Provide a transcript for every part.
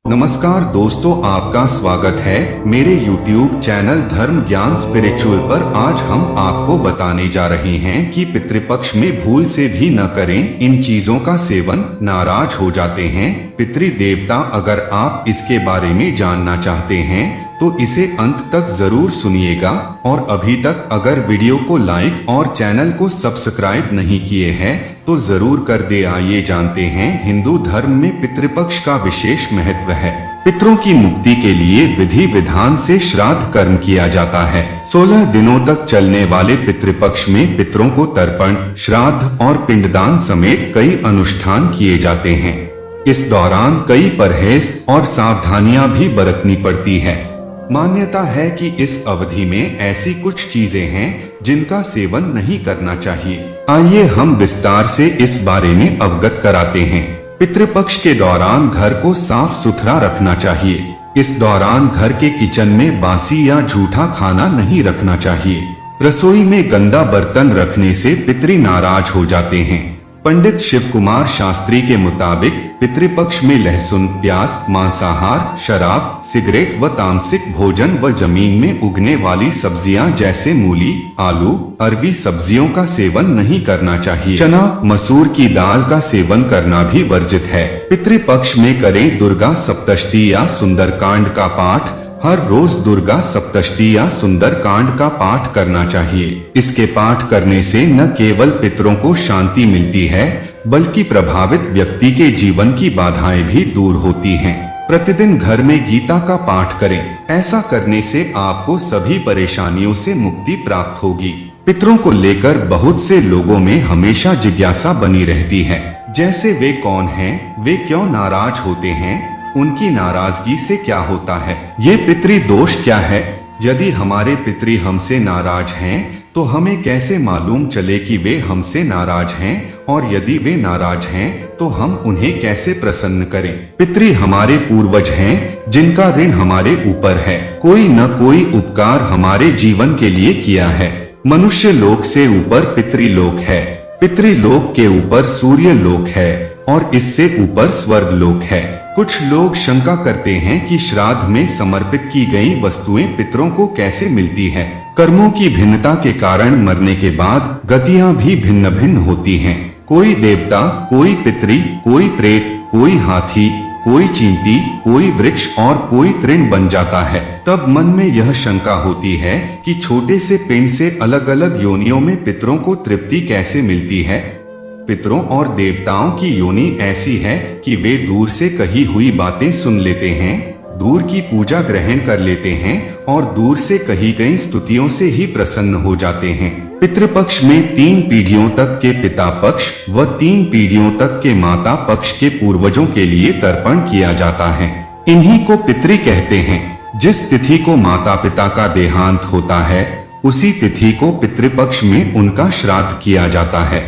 नमस्कार दोस्तों, आपका स्वागत है मेरे YouTube चैनल धर्म ज्ञान स्पिरिचुअल पर। आज हम आपको बताने जा रहे हैं कि पितृपक्ष में भूल से भी न करें इन चीजों का सेवन, नाराज हो जाते हैं पितृ देवता। अगर आप इसके बारे में जानना चाहते हैं तो इसे अंत तक जरूर सुनिएगा। और अभी तक अगर वीडियो को लाइक और चैनल को सब्सक्राइब नहीं किए हैं तो जरूर कर दे। आइए जानते हैं हिंदू धर्म में पितृपक्ष का विशेष महत्व है। पितरों की मुक्ति के लिए विधि विधान से श्राद्ध कर्म किया जाता है। 16 दिनों तक चलने वाले पितृपक्ष में पितरों को तर्पण, श्राद्ध और पिंडदान समेत कई अनुष्ठान किए जाते हैं। इस दौरान कई परहेज और सावधानियां भी बरतनी पड़ती है। मान्यता है कि इस अवधि में ऐसी कुछ चीजें हैं जिनका सेवन नहीं करना चाहिए। आइए हम विस्तार से इस बारे में अवगत कराते हैं। पितृपक्ष के दौरान घर को साफ सुथरा रखना चाहिए। इस दौरान घर के किचन में बासी या झूठा खाना नहीं रखना चाहिए। रसोई में गंदा बर्तन रखने से पितृ नाराज हो जाते हैं। पंडित शिव कुमार शास्त्री के मुताबिक पितृपक्ष में लहसुन, प्याज, मांसाहार, शराब, सिगरेट व तामसिक भोजन व जमीन में उगने वाली सब्जियां जैसे मूली, आलू, अरबी सब्जियों का सेवन नहीं करना चाहिए। चना, मसूर की दाल का सेवन करना भी वर्जित है। पितृपक्ष में करें दुर्गा सप्तशती या सुंदरकांड का पाठ। हर रोज दुर्गा सप्तशती या सुंदरकांड का पाठ करना चाहिए। इसके पाठ करने से न केवल पितरों को शांति मिलती है बल्कि प्रभावित व्यक्ति के जीवन की बाधाएं भी दूर होती हैं। प्रतिदिन घर में गीता का पाठ करें। ऐसा करने से आपको सभी परेशानियों से मुक्ति प्राप्त होगी। पितरों को लेकर बहुत से लोगों में हमेशा जिज्ञासा बनी रहती है, जैसे वे कौन हैं, वे क्यों नाराज होते हैं, उनकी नाराजगी से क्या होता है, ये पितृ दोष क्या है। यदि हमारे पितृ हमसे नाराज हैं तो हमें कैसे मालूम चले कि वे हमसे नाराज हैं, और यदि वे नाराज हैं तो हम उन्हें कैसे प्रसन्न करें। पितृ हमारे पूर्वज हैं जिनका ऋण हमारे ऊपर है। कोई न कोई उपकार हमारे जीवन के लिए किया है। मनुष्य लोक से ऊपर पितृलोक है, पितृलोक के ऊपर सूर्य लोक है और इससे ऊपर स्वर्ग लोक है। कुछ लोग शंका करते हैं कि श्राद्ध में समर्पित की गई वस्तुएं पितरों को कैसे मिलती है। कर्मों की भिन्नता के कारण मरने के बाद गतियां भी भिन्न भिन्न होती हैं। कोई देवता, कोई पितृ, कोई प्रेत, कोई हाथी, कोई चींटी, कोई वृक्ष और कोई तृण बन जाता है। तब मन में यह शंका होती है कि छोटे से पिंड से अलग अलग योनियों में पितरों को तृप्ति कैसे मिलती है। पितरों और देवताओं की योनि ऐसी है कि वे दूर से कही हुई बातें सुन लेते हैं, दूर की पूजा ग्रहण कर लेते हैं और दूर से कही गई स्तुतियों से ही प्रसन्न हो जाते हैं। पितृपक्ष में 3 पीढ़ियों तक के पिता पक्ष व 3 पीढ़ियों तक के माता पक्ष के पूर्वजों के लिए तर्पण किया जाता है। इन्हीं को पितृ कहते हैं। जिस तिथि को माता पिता का देहांत होता है उसी तिथि को पितृपक्ष में उनका श्राद्ध किया जाता है।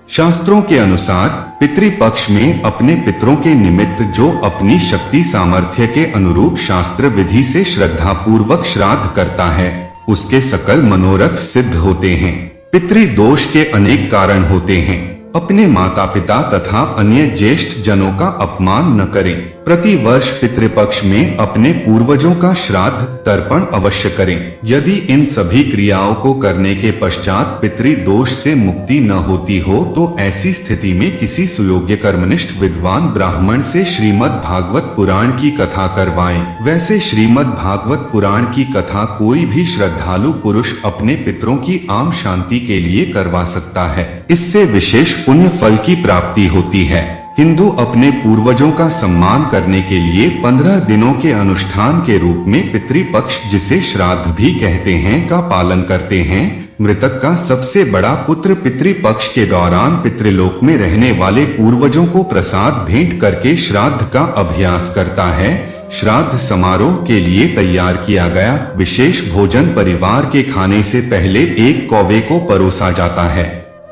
शास्त्रों के अनुसार पितृपक्ष में अपने पितरों के निमित्त जो अपनी शक्ति सामर्थ्य के अनुरूप शास्त्र विधि से श्रद्धा पूर्वक श्राद्ध करता है उसके सकल मनोरथ सिद्ध होते हैं। पितृ दोष के अनेक कारण होते हैं। अपने माता पिता तथा अन्य ज्येष्ठ जनों का अपमान न करें। प्रति वर्ष पितृपक्ष में अपने पूर्वजों का श्राद्ध तर्पण अवश्य करें। यदि इन सभी क्रियाओं को करने के पश्चात पितृ दोष से मुक्ति न होती हो तो ऐसी स्थिति में किसी सुयोग्य कर्मनिष्ठ विद्वान ब्राह्मण से श्रीमद् भागवत पुराण की कथा करवाएं। वैसे श्रीमद् भागवत पुराण की कथा कोई भी श्रद्धालु पुरुष अपने पितरों की आम शांति के लिए करवा सकता है। इससे विशेष पुण्य फल की प्राप्ति होती है। हिंदू अपने पूर्वजों का सम्मान करने के लिए 15 दिनों के अनुष्ठान के रूप में पितृपक्ष, जिसे श्राद्ध भी कहते हैं, का पालन करते हैं। मृतक का सबसे बड़ा पुत्र पितृपक्ष के दौरान पितृलोक में रहने वाले पूर्वजों को प्रसाद भेंट करके श्राद्ध का अभ्यास करता है। श्राद्ध समारोह के लिए तैयार किया गया विशेष भोजन परिवार के खाने से पहले एक कौवे को परोसा जाता है,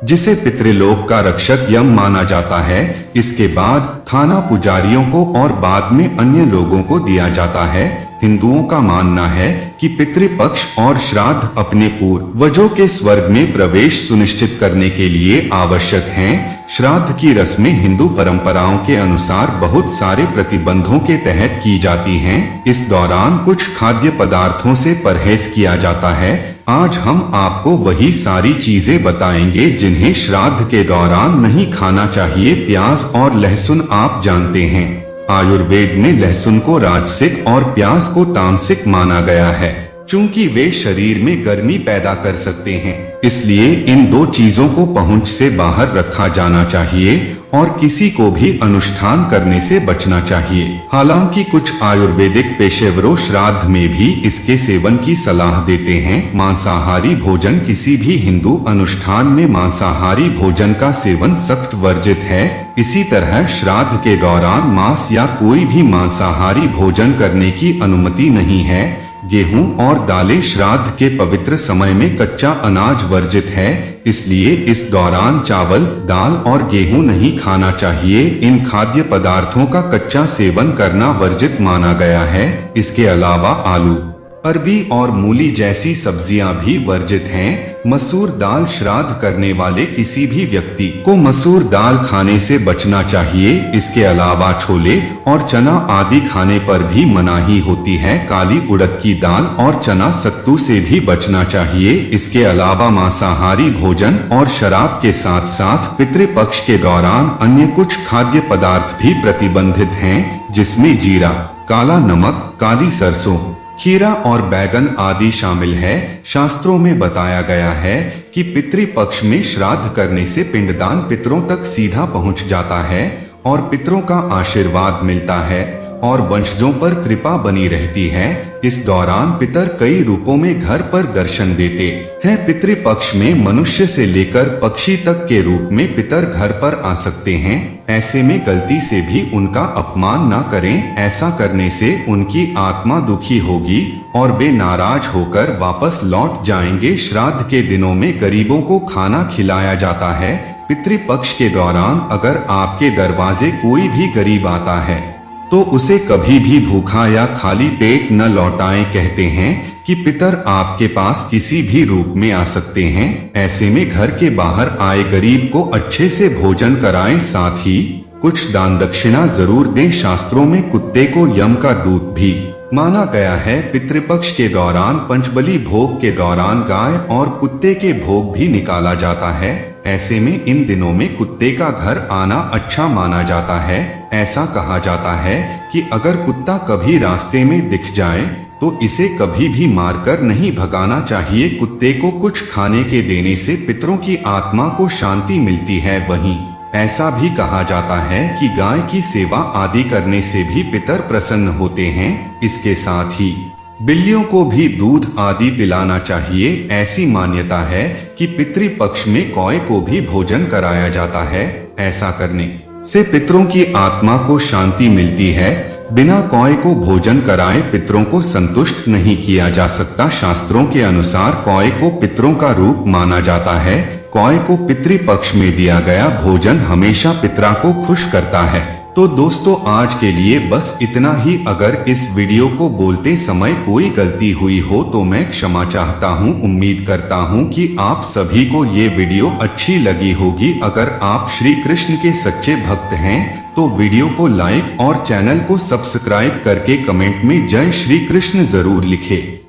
जिसे पितृलोक का रक्षक यम माना जाता है। इसके बाद खाना पुजारियों को और बाद में अन्य लोगों को दिया जाता है। हिंदुओं का मानना है कि पितृपक्ष और श्राद्ध अपने पूर्वजों के स्वर्ग में प्रवेश सुनिश्चित करने के लिए आवश्यक हैं। श्राद्ध की रस्में हिंदू परंपराओं के अनुसार बहुत सारे प्रतिबंधों के तहत की जाती हैं। इस दौरान कुछ खाद्य पदार्थों से परहेज किया जाता है। आज हम आपको वही सारी चीजें बताएंगे जिन्हें श्राद्ध के दौरान नहीं खाना चाहिए। प्याज और लहसुन आप जानते हैं, आयुर्वेद में लहसुन को राजसिक और प्याज को तामसिक माना गया है, चूंकि वे शरीर में गर्मी पैदा कर सकते हैं। इसलिए इन दो चीजों को पहुंच से बाहर रखा जाना चाहिए और किसी को भी अनुष्ठान करने से बचना चाहिए। हालांकि कुछ आयुर्वेदिक पेशेवरों श्राद्ध में भी इसके सेवन की सलाह देते हैं। मांसाहारी भोजन, किसी भी हिंदू अनुष्ठान में मांसाहारी भोजन का सेवन सख्त वर्जित है। इसी तरह श्राद्ध के दौरान मांस या कोई भी मांसाहारी भोजन करने की अनुमति नहीं है। गेहूं और दालें श्राद्ध के पवित्र समय में कच्चा अनाज वर्जित है, इसलिए इस दौरान चावल, दाल और गेहूं नहीं खाना चाहिए। इन खाद्य पदार्थों का कच्चा सेवन करना वर्जित माना गया है। इसके अलावा आलू, अरबी और मूली जैसी सब्जियां भी वर्जित हैं। मसूर दाल, श्राद्ध करने वाले किसी भी व्यक्ति को मसूर दाल खाने से बचना चाहिए। इसके अलावा छोले और चना आदि खाने पर भी मनाही होती है। काली उड़द की दाल और चना सत्तू से भी बचना चाहिए। इसके अलावा मांसाहारी भोजन और शराब के साथ साथ पितृपक्ष के दौरान अन्य कुछ खाद्य पदार्थ भी प्रतिबंधित हैं, जिसमें जीरा, काला नमक, काली सरसों, खीरा और बैगन आदि शामिल है। शास्त्रों में बताया गया है कि पितृपक्ष में श्राद्ध करने से पिंडदान पितरों तक सीधा पहुंच जाता है और पितरों का आशीर्वाद मिलता है और वंशजों पर कृपा बनी रहती है। इस दौरान पितर कई रूपों में घर पर दर्शन देते हैं। पितृपक्ष में मनुष्य से लेकर पक्षी तक के रूप में पितर घर पर आ सकते हैं। ऐसे में गलती से भी उनका अपमान न करें। ऐसा करने से उनकी आत्मा दुखी होगी और वे नाराज होकर वापस लौट जाएंगे। श्राद्ध के दिनों में गरीबों को खाना खिलाया जाता है। पितृपक्ष के दौरान अगर आपके दरवाजे कोई भी गरीब आता है तो उसे कभी भी भूखा या खाली पेट न लौटाएं। कहते हैं कि पितर आपके पास किसी भी रूप में आ सकते हैं। ऐसे में घर के बाहर आए गरीब को अच्छे से भोजन कराएं, साथ ही कुछ दान दक्षिणा जरूर दें। शास्त्रों में कुत्ते को यम का दूत भी माना गया है। पितृपक्ष के दौरान पंचबली भोग के दौरान गाय और कुत्ते के भोग भी निकाला जाता है। ऐसे में इन दिनों में कुत्ते का घर आना अच्छा माना जाता है। ऐसा कहा जाता है कि अगर कुत्ता कभी रास्ते में दिख जाए तो इसे कभी भी मारकर नहीं भगाना चाहिए। कुत्ते को कुछ खाने के देने से पितरों की आत्मा को शांति मिलती है। वहीं ऐसा भी कहा जाता है कि गाय की सेवा आदि करने से भी पितर प्रसन्न होते हैं। इसके साथ ही बिल्लियों को भी दूध आदि पिलाना चाहिए। ऐसी मान्यता है कि पितृपक्ष में कौए को भी भोजन कराया जाता है। ऐसा करने से पितरों की आत्मा को शांति मिलती है। बिना कौए को भोजन कराए पितरों को संतुष्ट नहीं किया जा सकता। शास्त्रों के अनुसार कौए को पितरों का रूप माना जाता है। कौए को पितृपक्ष में दिया गया भोजन हमेशा पितरा को खुश करता है। तो दोस्तों, आज के लिए बस इतना ही। अगर इस वीडियो को बोलते समय कोई गलती हुई हो तो मैं क्षमा चाहता हूं। उम्मीद करता हूं कि आप सभी को ये वीडियो अच्छी लगी होगी। अगर आप श्री कृष्ण के सच्चे भक्त हैं तो वीडियो को लाइक और चैनल को सब्सक्राइब करके कमेंट में जय श्री कृष्ण जरूर लिखें।